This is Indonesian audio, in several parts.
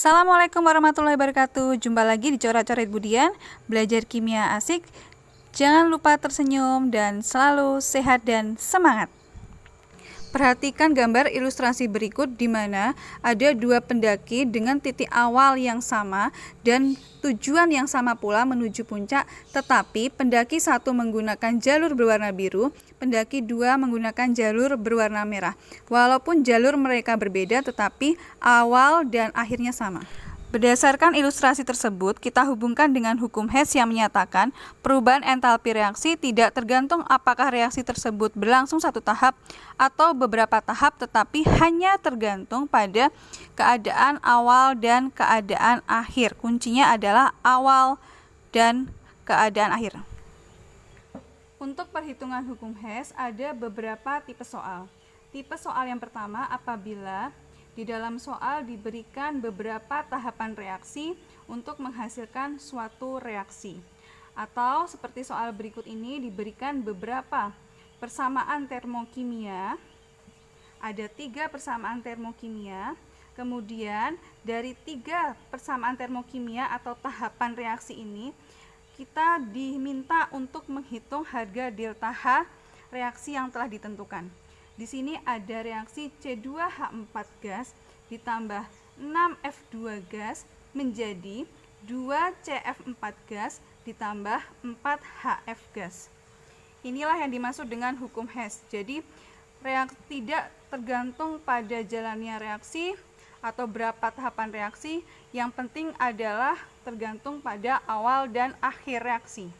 Assalamualaikum warahmatullahi wabarakatuh. Jumpa lagi di Coret-Coret Budian, belajar kimia asik. Jangan lupa tersenyum dan selalu sehat dan semangat. Perhatikan gambar ilustrasi berikut di mana ada dua pendaki dengan titik awal yang sama dan tujuan yang sama pula menuju puncak, tetapi pendaki satu menggunakan jalur berwarna biru, pendaki dua menggunakan jalur berwarna merah. Walaupun jalur mereka berbeda, tetapi awal dan akhirnya sama. Berdasarkan ilustrasi tersebut, kita hubungkan dengan hukum Hess yang menyatakan perubahan entalpi reaksi tidak tergantung apakah reaksi tersebut berlangsung satu tahap atau beberapa tahap, tetapi hanya tergantung pada keadaan awal dan keadaan akhir. Kuncinya adalah awal dan keadaan akhir. Untuk perhitungan hukum Hess ada beberapa tipe soal. Tipe soal yang pertama apabila di dalam soal diberikan beberapa tahapan reaksi untuk menghasilkan suatu reaksi. Atau seperti soal berikut ini diberikan beberapa persamaan termokimia. Ada 3 persamaan termokimia. Kemudian dari 3 persamaan termokimia atau tahapan reaksi ini kita diminta untuk menghitung harga delta H reaksi yang telah ditentukan. Di sini ada reaksi C2H4 gas ditambah 6F2 gas menjadi 2CF4 gas ditambah 4HF gas. Inilah yang dimaksud dengan hukum Hess. Jadi reaksi tidak tergantung pada jalannya reaksi atau berapa tahapan reaksi, yang penting adalah tergantung pada awal dan akhir reaksi.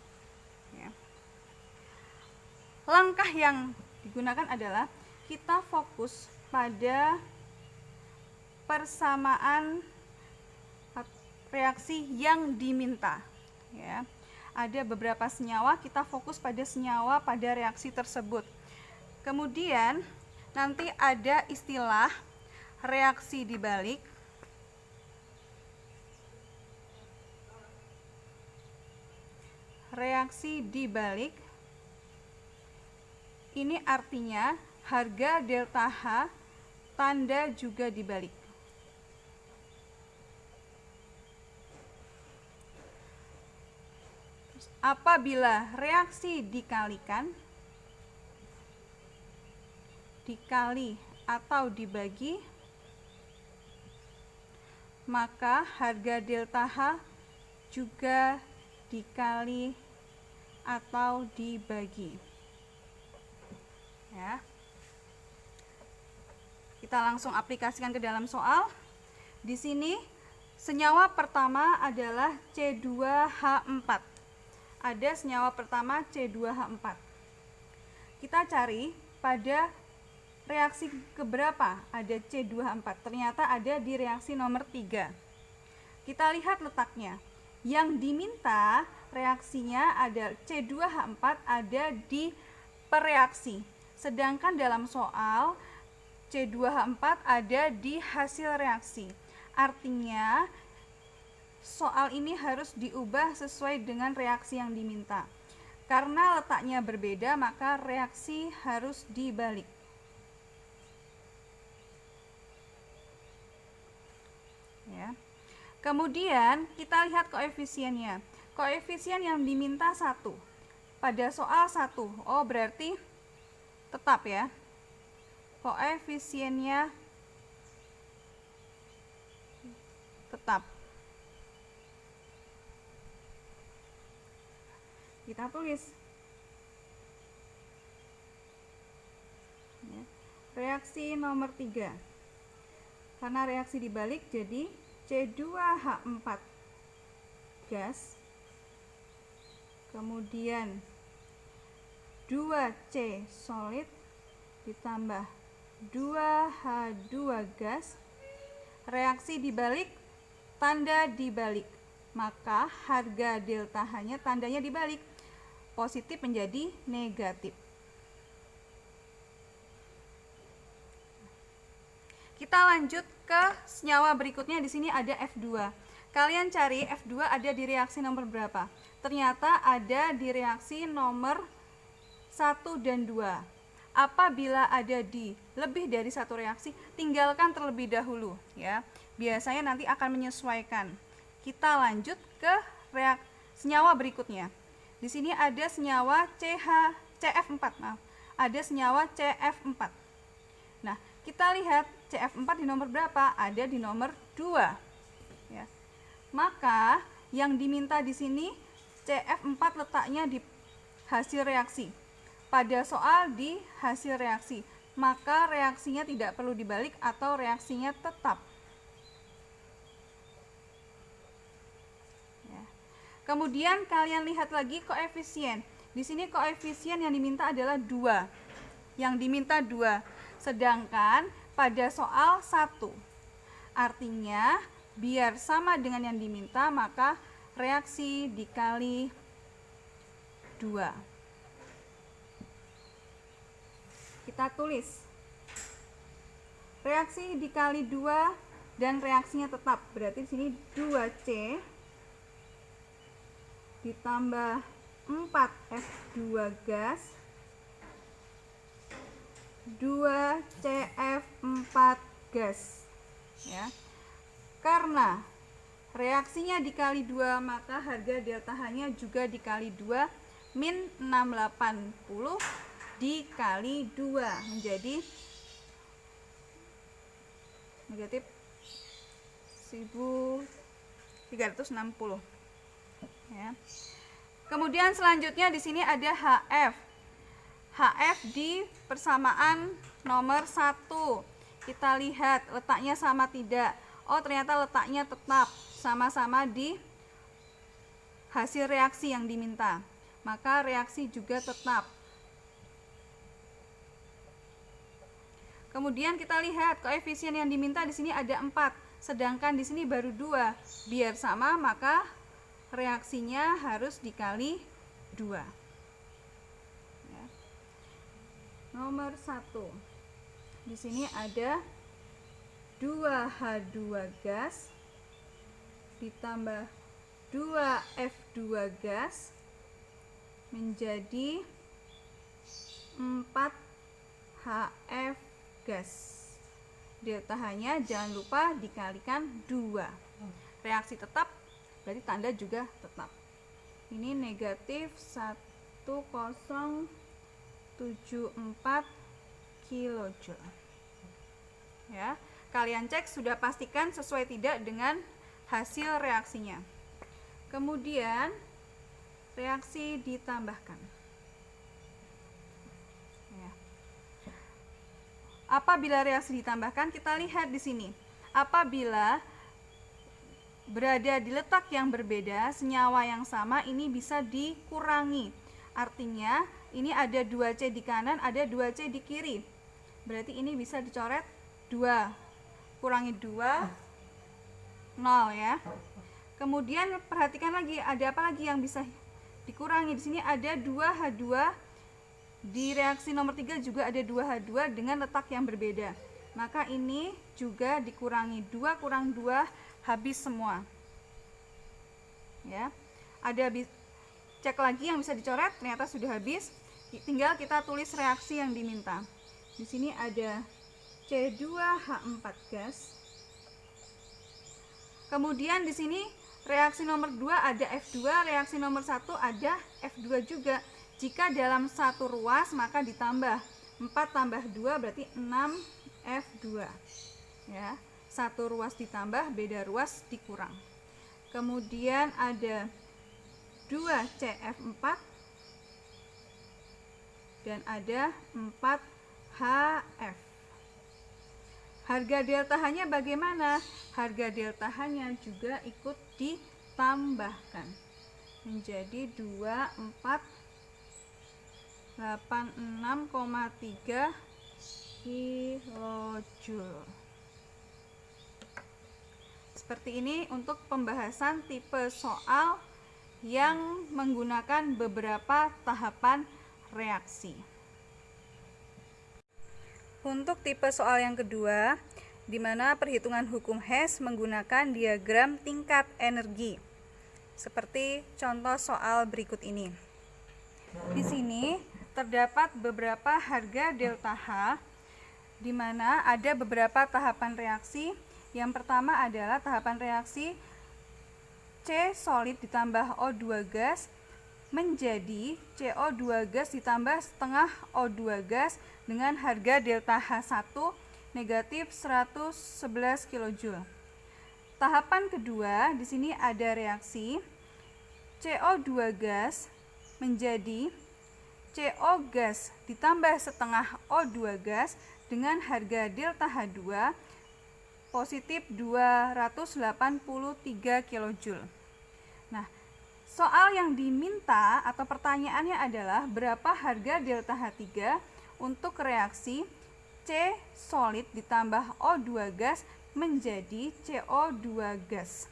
Langkah yang digunakan adalah kita fokus pada persamaan reaksi yang diminta. Ya. Ada beberapa senyawa, kita fokus pada senyawa pada reaksi tersebut. Kemudian nanti ada istilah reaksi dibalik. Reaksi dibalik ini artinya harga delta H tanda juga dibalik. Apabila reaksi dikali atau dibagi, maka harga delta H juga dikali atau dibagi. Ya. Kita langsung aplikasikan ke dalam soal. Di sini senyawa pertama adalah C2H4. Ada senyawa pertama C2H4. Kita cari pada reaksi keberapa ada C2H4. Ternyata ada di reaksi nomor 3. Kita lihat letaknya. Yang diminta reaksinya ada C2H4 ada di pereaksi. Sedangkan dalam soal C2H4 ada di hasil reaksi. Artinya soal ini harus diubah sesuai dengan reaksi yang diminta. Karena letaknya berbeda, maka reaksi harus dibalik. Ya. Kemudian kita lihat koefisiennya. Koefisien yang diminta 1. Pada soal 1. Oh, berarti tetap ya. Koefisiennya tetap. Kita tulis. Ya. Reaksi nomor 3. Karena reaksi dibalik jadi C2H4 gas. Kemudian 2C solid ditambah 2H2 gas. Reaksi dibalik, tanda dibalik. Maka harga delta H-nya tandanya dibalik. Positif menjadi negatif. Kita lanjut ke senyawa berikutnya. Di sini ada F2. Kalian cari F2 ada di reaksi nomor berapa? Ternyata ada di reaksi nomor 1 dan 2. Apabila ada di lebih dari satu reaksi, tinggalkan terlebih dahulu ya. biasanya nanti akan menyesuaikan. Kita lanjut ke senyawa berikutnya. Di sini ada senyawa CF4, ada senyawa CF4. Nah, kita lihat CF4 di nomor berapa? Ada di nomor 2. Ya. Maka yang diminta di sini CF4 letaknya di hasil reaksi. Pada soal di hasil reaksi, maka reaksinya tidak perlu dibalik atau reaksinya tetap. Ya. Kemudian kalian lihat lagi koefisien. Di sini koefisien yang diminta adalah 2. Yang diminta 2. Sedangkan pada soal 1. Artinya biar sama dengan yang diminta, maka reaksi dikali 2. Kita tulis. Reaksi dikali 2 dan reaksinya tetap. Berarti di sini 2C ditambah 4F2 gas 2CF4 gas. Ya. Karena reaksinya dikali 2, maka harga delta H-nya juga dikali 2, min 680 dikali 2 menjadi negatif 1360. Ya. Kemudian selanjutnya di sini ada HF. HF di persamaan nomor 1. Kita lihat letaknya sama tidak. Oh, ternyata letaknya tetap sama-sama di hasil reaksi yang diminta. Maka reaksi juga tetap. Kemudian kita lihat koefisien yang diminta di sini ada 4, sedangkan di sini baru 2. Biar sama, maka reaksinya harus dikali 2. Ya. Nomor 1. Di sini ada 2H2 gas ditambah 2F2 gas menjadi 4HF gas. Delta H-nya jangan lupa dikalikan 2. Reaksi tetap, berarti tanda juga tetap. Ini negatif 1074 kilojoule. Ya, kalian cek sudah pastikan sesuai tidak dengan hasil reaksinya. Kemudian reaksi ditambahkan. Ya. Apabila reaksi ditambahkan, kita lihat di sini. Apabila berada di letak yang berbeda, senyawa yang sama ini bisa dikurangi. Artinya, ini ada 2C di kanan, ada 2C di kiri. Berarti ini bisa dicoret 2. Kurangi 2, 0 ya. Kemudian perhatikan lagi, ada apa lagi yang bisa dikurangi? Di sini ada 2H2. Di reaksi nomor 3 juga ada 2H2 dengan letak yang berbeda. Maka ini juga dikurangi 2 kurang 2, habis semua. Ya. Ada cek lagi yang bisa dicoret, ternyata sudah habis. Tinggal kita tulis reaksi yang diminta. Di sini ada C2H4 gas. Kemudian di sini reaksi nomor 2 ada F2, reaksi nomor 1 ada F2 juga. Jika dalam satu ruas maka ditambah 4 tambah 2 berarti 6 F2. Ya, satu ruas ditambah, beda ruas dikurang. Kemudian ada 2 CF4 dan ada 4 HF. Harga delta H-nya bagaimana? Harga delta H-nya juga ikut ditambahkan menjadi 2486,3 kilojoule. Seperti ini untuk pembahasan tipe soal yang menggunakan beberapa tahapan reaksi. Untuk tipe soal yang kedua, di mana perhitungan hukum Hess menggunakan diagram tingkat energi. Seperti contoh soal berikut ini. Di sini terdapat beberapa harga delta H, di mana ada beberapa tahapan reaksi Yang pertama adalah tahapan reaksi C solid ditambah O2 gas menjadi CO2 gas ditambah setengah O2 gas dengan harga delta H1 negatif 111 kJ. Tahapan kedua, di sini ada reaksi CO2 gas menjadi CO gas ditambah setengah O2 gas dengan harga delta H2 positif 283 kJ. Nah, soal yang diminta atau pertanyaannya adalah berapa harga delta H3 untuk reaksi C solid ditambah O2 gas menjadi CO2 gas.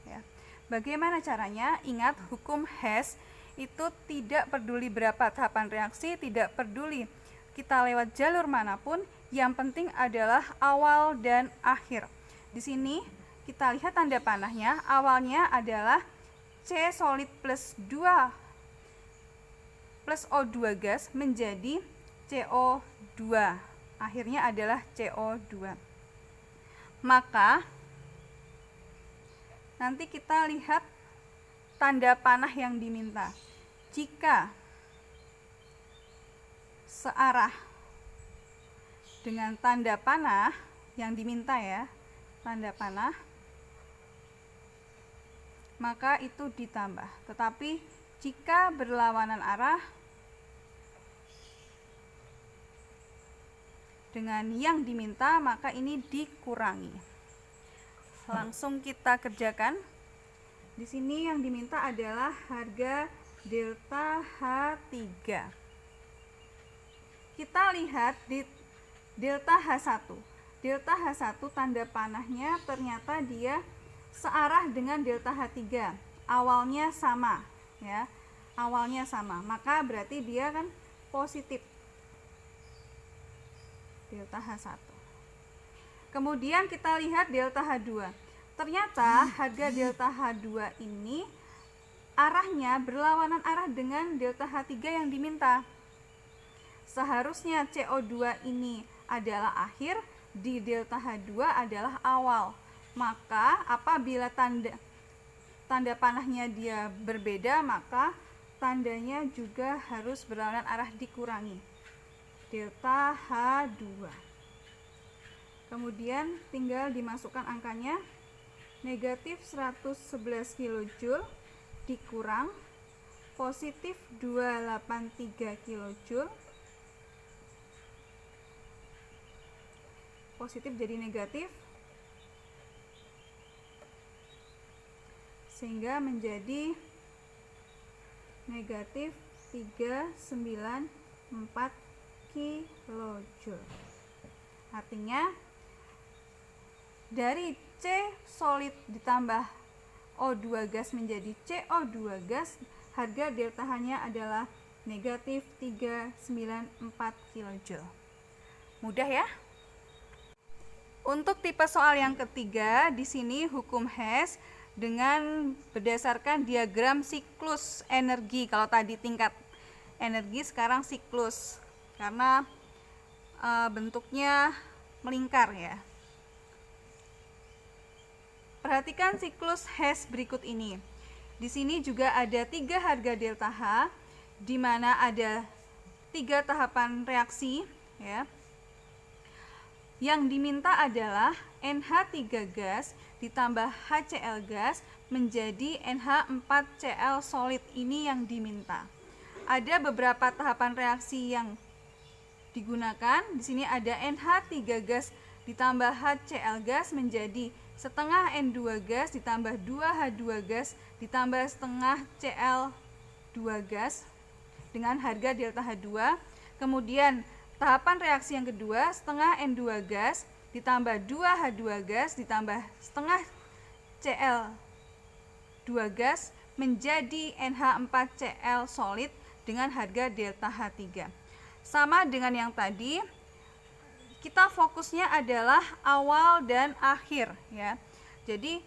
Ya. Bagaimana caranya? Ingat, hukum Hess itu tidak peduli berapa tahapan reaksi, tidak peduli kita lewat jalur manapun, yang penting adalah awal dan akhir. Di sini kita lihat tanda panahnya, awalnya adalah C solid plus 2 plus O2 gas menjadi CO2. Akhirnya adalah CO2. Maka nanti kita lihat tanda panah yang diminta. Jika searah dengan tanda panah yang diminta ya, tanda panah, maka itu ditambah. Tetapi jika berlawanan arah dengan yang diminta, maka ini dikurangi. Langsung kita kerjakan. Di sini yang diminta adalah harga delta H3. Kita lihat di delta H1. Delta H1 tanda panahnya ternyata dia searah dengan delta H3. Awalnya sama, ya. Awalnya sama. Maka berarti dia kan positif. Delta H1. Kemudian kita lihat delta H2. Ternyata harga delta H2 ini arahnya berlawanan arah dengan delta H3 yang diminta. Seharusnya CO2 ini adalah akhir, di delta H2 adalah awal. Maka apabila tanda panahnya dia berbeda, maka tandanya juga harus berlawanan arah, dikurangi. Delta H2. Kemudian tinggal dimasukkan angkanya, negatif 111 kJ dikurang positif 283 kJ, positif jadi negatif, sehingga menjadi negatif 394 kJ. Artinya dari C solid ditambah O2 gas menjadi CO2 gas, harga delta H-nya adalah negatif 394 kJ. Mudah ya? Untuk tipe soal yang ketiga, di sini hukum Hess dengan berdasarkan diagram siklus energi. Kalau tadi tingkat energi, sekarang siklus, karena bentuknya melingkar ya. Perhatikan siklus Hess berikut ini. Di sini juga ada 3 harga delta H, di mana ada 3 tahapan reaksi ya. Yang diminta adalah NH3 gas ditambah HCl gas menjadi NH4Cl solid, ini yang diminta. Ada beberapa tahapan reaksi yang digunakan. Di sini ada NH3 gas ditambah HCl gas menjadi setengah N2 gas ditambah 2H2 gas ditambah setengah Cl2 gas dengan harga delta H2. Kemudian tahapan reaksi yang kedua, setengah N2 gas ditambah 2H2 gas ditambah setengah Cl2 gas menjadi NH4Cl solid dengan harga delta H3. Sama dengan yang tadi, kita fokusnya adalah awal dan akhir ya. Jadi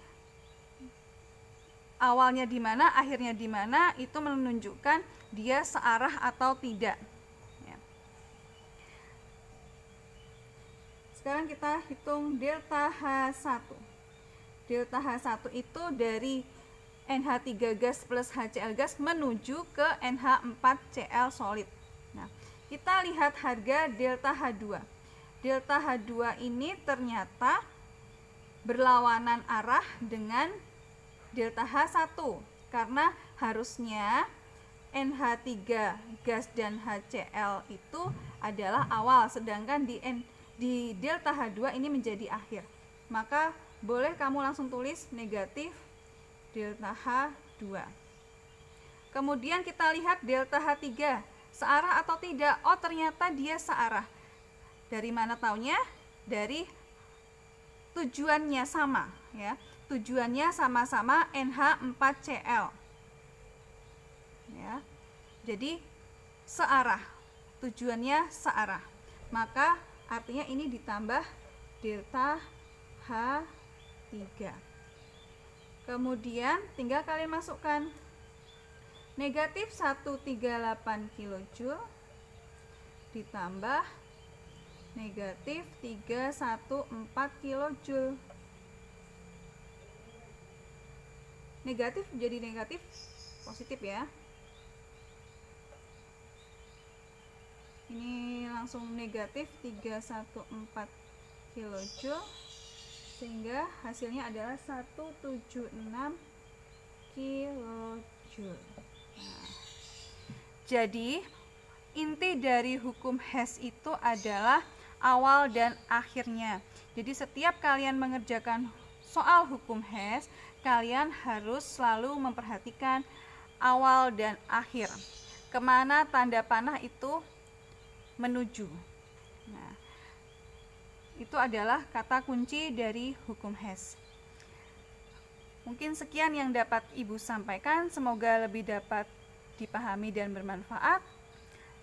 awalnya di mana, akhirnya di mana, itu menunjukkan dia searah atau tidak. Ya. sekarang kita hitung delta H1. Delta H1 itu dari NH3 gas plus HCl gas menuju ke NH4Cl solid. Nah, kita lihat harga delta H2. Delta H2 ini ternyata berlawanan arah dengan delta H1 karena harusnya NH3 gas dan HCl itu adalah awal, sedangkan di delta H2 ini menjadi akhir. Maka boleh kamu langsung tulis negatif delta H2. Kemudian kita lihat delta H3, searah atau tidak? Oh, ternyata dia searah. Dari mana taunya? Dari tujuannya sama, ya. Tujuannya sama-sama NH4Cl. Ya. Jadi searah. Tujuannya searah. Maka artinya ini ditambah delta H3. Kemudian tinggal kalian masukkan negatif 138 kJ ditambah negatif 314 kJ. Negatif jadi negatif, positif ya. Ini langsung negatif 314 kJ, sehingga hasilnya adalah 176 kJ. Nah, jadi inti dari hukum Hess itu adalah awal dan akhirnya. Jadi setiap kalian mengerjakan soal hukum Hess, kalian harus selalu memperhatikan awal dan akhir, kemana tanda panah itu menuju. Nah, itu adalah kata kunci dari hukum Hess. Mungkin sekian yang dapat Ibu sampaikan, semoga lebih dapat dipahami dan bermanfaat.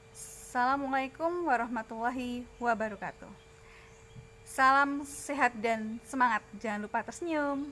Assalamualaikum warahmatullahi wabarakatuh. Salam sehat dan semangat, jangan lupa tersenyum.